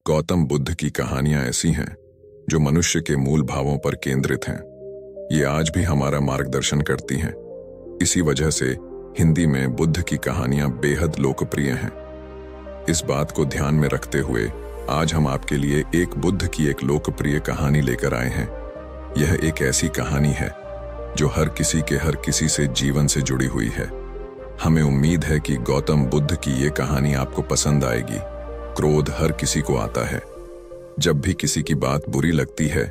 गौतम बुद्ध की कहानियां ऐसी हैं जो मनुष्य के मूल भावों पर केंद्रित हैं। ये आज भी हमारा मार्गदर्शन करती हैं। इसी वजह से हिंदी में बुद्ध की कहानियां बेहद लोकप्रिय हैं। इस बात को ध्यान में रखते हुए आज हम आपके लिए एक बुद्ध की एक लोकप्रिय कहानी लेकर आए हैं। यह एक ऐसी कहानी है जो हर किसी से जीवन से जुड़ी हुई है। हमें उम्मीद है कि गौतम बुद्ध की ये कहानी आपको पसंद आएगी। क्रोध हर किसी को आता है। जब भी किसी की बात बुरी लगती है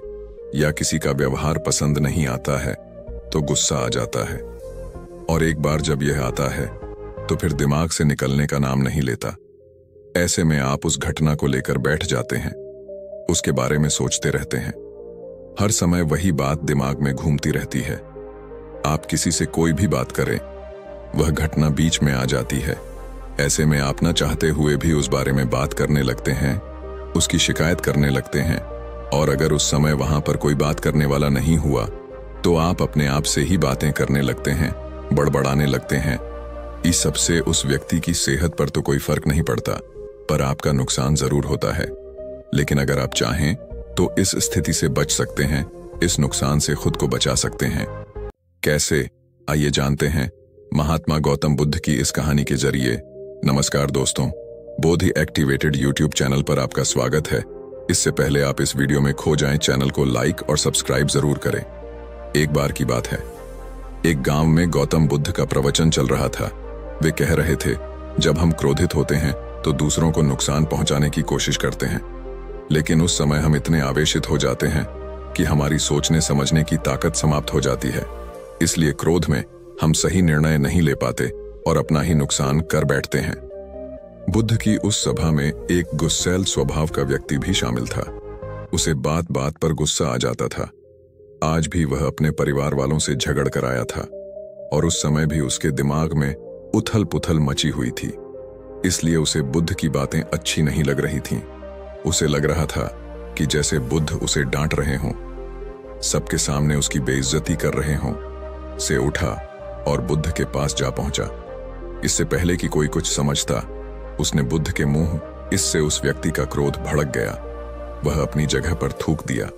या किसी का व्यवहार पसंद नहीं आता है तो गुस्सा आ जाता है, और एक बार जब यह आता है तो फिर दिमाग से निकलने का नाम नहीं लेता। ऐसे में आप उस घटना को लेकर बैठ जाते हैं, उसके बारे में सोचते रहते हैं। हर समय वही बात दिमाग में घूमती रहती है। आप किसी से कोई भी बात करें, वह घटना बीच में आ जाती है। ऐसे में आप न चाहते हुए भी उस बारे में बात करने लगते हैं, उसकी शिकायत करने लगते हैं, और अगर उस समय वहां पर कोई बात करने वाला नहीं हुआ तो आप अपने आप से ही बातें करने लगते हैं, बड़बड़ाने लगते हैं। इस सब से उस व्यक्ति की सेहत पर तो कोई फर्क नहीं पड़ता, पर आपका नुकसान जरूर होता है। लेकिन अगर आप चाहें तो इस स्थिति से बच सकते हैं, इस नुकसान से खुद को बचा सकते हैं। कैसे, आइए जानते हैं महात्मा गौतम बुद्ध की इस कहानी के जरिए। नमस्कार दोस्तों, बोधि एक्टिवेटेड यूट्यूब चैनल पर आपका स्वागत है। इससे पहले आप इस वीडियो में खो जाएं, चैनल को लाइक और सब्सक्राइब जरूर करें। एक बार की बात है, एक गांव में गौतम बुद्ध का प्रवचन चल रहा था। वे कह रहे थे, जब हम क्रोधित होते हैं तो दूसरों को नुकसान पहुंचाने की कोशिश करते हैं, लेकिन उस समय हम इतने आवेशित हो जाते हैं कि हमारी सोचने समझने की ताकत समाप्त हो जाती है। इसलिए क्रोध में हम सही निर्णय नहीं ले पाते और अपना ही नुकसान कर बैठते हैं। बुद्ध की उस सभा में एक गुस्सैल स्वभाव का व्यक्ति भी शामिल था। उसे बात बात पर गुस्सा आ जाता था। आज भी वह अपने परिवार वालों से झगड़ कर आया था, और उस समय भी उसके दिमाग में उथल पुथल मची हुई थी। इसलिए उसे बुद्ध की बातें अच्छी नहीं लग रही थीं। उसे लग रहा था कि जैसे बुद्ध उसे डांट रहे हों, सबके सामने उसकी बेइज्जती कर रहे हों। से उठा और बुद्ध के पास जा पहुंचा। इससे पहले कि कोई कुछ समझता, उसने बुद्ध के मुंह इससे उस व्यक्ति का क्रोध भड़क गया। वह अपनी जगह पर थूक दिया।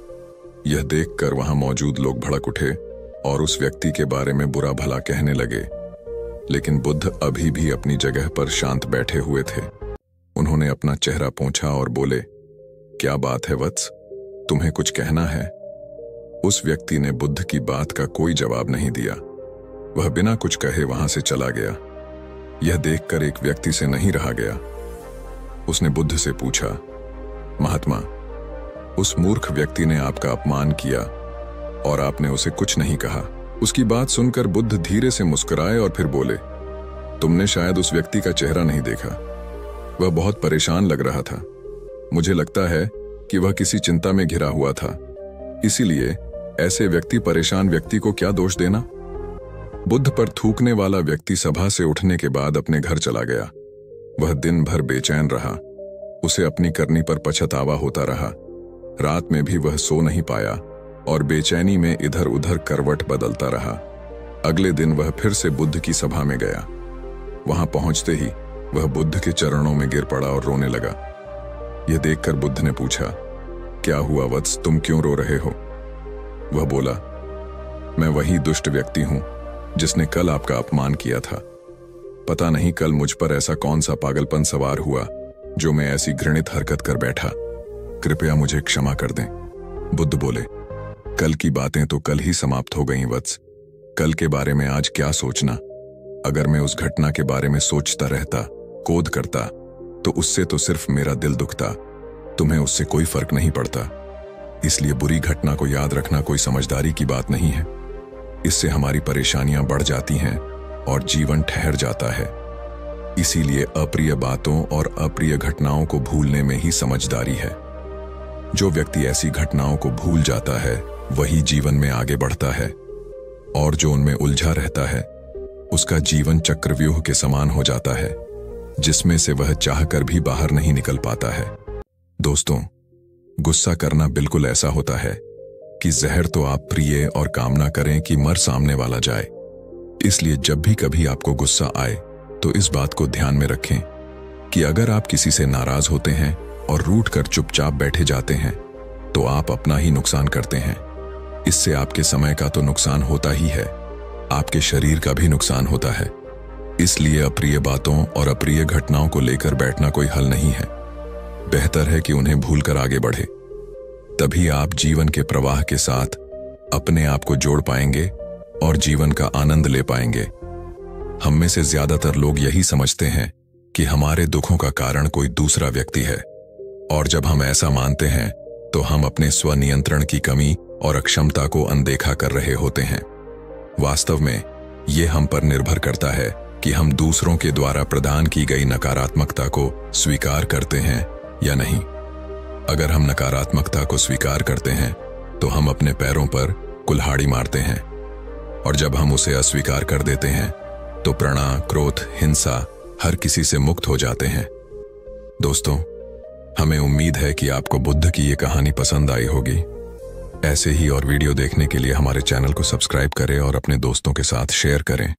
यह देखकर वहां मौजूद लोग भड़क उठे और उस व्यक्ति के बारे में बुरा भला कहने लगे। लेकिन बुद्ध अभी भी अपनी जगह पर शांत बैठे हुए थे। उन्होंने अपना चेहरा पोंछा और बोले, क्या बात है वत्स, तुम्हें कुछ कहना है? उस व्यक्ति ने बुद्ध की बात का कोई जवाब नहीं दिया। वह बिना कुछ कहे वहां से चला गया। यह देखकर एक व्यक्ति से नहीं रहा गया। उसने बुद्ध से पूछा, महात्मा, उस मूर्ख व्यक्ति ने आपका अपमान किया और आपने उसे कुछ नहीं कहा। उसकी बात सुनकर बुद्ध धीरे से मुस्कुराए और फिर बोले, तुमने शायद उस व्यक्ति का चेहरा नहीं देखा। वह बहुत परेशान लग रहा था। मुझे लगता है कि वह किसी चिंता में घिरा हुआ था। इसीलिए ऐसे व्यक्ति परेशान व्यक्ति को क्या दोष देना। बुद्ध पर थूकने वाला व्यक्ति सभा से उठने के बाद अपने घर चला गया। वह दिन भर बेचैन रहा। उसे अपनी करनी पर पछतावा होता रहा। रात में भी वह सो नहीं पाया और बेचैनी में इधर उधर करवट बदलता रहा। अगले दिन वह फिर से बुद्ध की सभा में गया। वहां पहुंचते ही वह बुद्ध के चरणों में गिर पड़ा और रोने लगा। यह देखकर बुद्ध ने पूछा, क्या हुआ वत्स, तुम क्यों रो रहे हो? वह बोला, मैं वही दुष्ट व्यक्ति हूं जिसने कल आपका अपमान किया था। पता नहीं कल मुझ पर ऐसा कौन सा पागलपन सवार हुआ जो मैं ऐसी घृणित हरकत कर बैठा। कृपया मुझे क्षमा कर दें। बुद्ध बोले, कल की बातें तो कल ही समाप्त हो गईं वत्स। कल के बारे में आज क्या सोचना। अगर मैं उस घटना के बारे में सोचता रहता, क्रोध करता, तो उससे तो सिर्फ मेरा दिल दुखता। तुम्हें उससे कोई फर्क नहीं पड़ता। इसलिए बुरी घटना को याद रखना कोई समझदारी की बात नहीं है। इससे हमारी परेशानियां बढ़ जाती हैं और जीवन ठहर जाता है। इसीलिए अप्रिय बातों और अप्रिय घटनाओं को भूलने में ही समझदारी है। जो व्यक्ति ऐसी घटनाओं को भूल जाता है वही जीवन में आगे बढ़ता है, और जो उनमें उलझा रहता है उसका जीवन चक्रव्यूह के समान हो जाता है, जिसमें से वह चाहकर भी बाहर नहीं निकल पाता है। दोस्तों, गुस्सा करना बिल्कुल ऐसा होता है कि जहर तो आप प्रिय और कामना करें कि मर सामने वाला जाए। इसलिए जब भी कभी आपको गुस्सा आए तो इस बात को ध्यान में रखें कि अगर आप किसी से नाराज होते हैं और रूठ कर चुपचाप बैठे जाते हैं तो आप अपना ही नुकसान करते हैं। इससे आपके समय का तो नुकसान होता ही है, आपके शरीर का भी नुकसान होता है। इसलिए अप्रिय बातों और अप्रिय घटनाओं को लेकर बैठना कोई हल नहीं है। बेहतर है कि उन्हें भूलकर आगे बढ़े। तभी आप जीवन के प्रवाह के साथ अपने आप को जोड़ पाएंगे और जीवन का आनंद ले पाएंगे। हम में से ज्यादातर लोग यही समझते हैं कि हमारे दुखों का कारण कोई दूसरा व्यक्ति है, और जब हम ऐसा मानते हैं तो हम अपने स्वनियंत्रण की कमी और अक्षमता को अनदेखा कर रहे होते हैं। वास्तव में ये हम पर निर्भर करता है कि हम दूसरों के द्वारा प्रदान की गई नकारात्मकता को स्वीकार करते हैं या नहीं। अगर हम नकारात्मकता को स्वीकार करते हैं तो हम अपने पैरों पर कुल्हाड़ी मारते हैं, और जब हम उसे अस्वीकार कर देते हैं तो प्रणा, क्रोध, हिंसा हर किसी से मुक्त हो जाते हैं। दोस्तों, हमें उम्मीद है कि आपको बुद्ध की ये कहानी पसंद आई होगी। ऐसे ही और वीडियो देखने के लिए हमारे चैनल को सब्सक्राइब करें और अपने दोस्तों के साथ शेयर करें।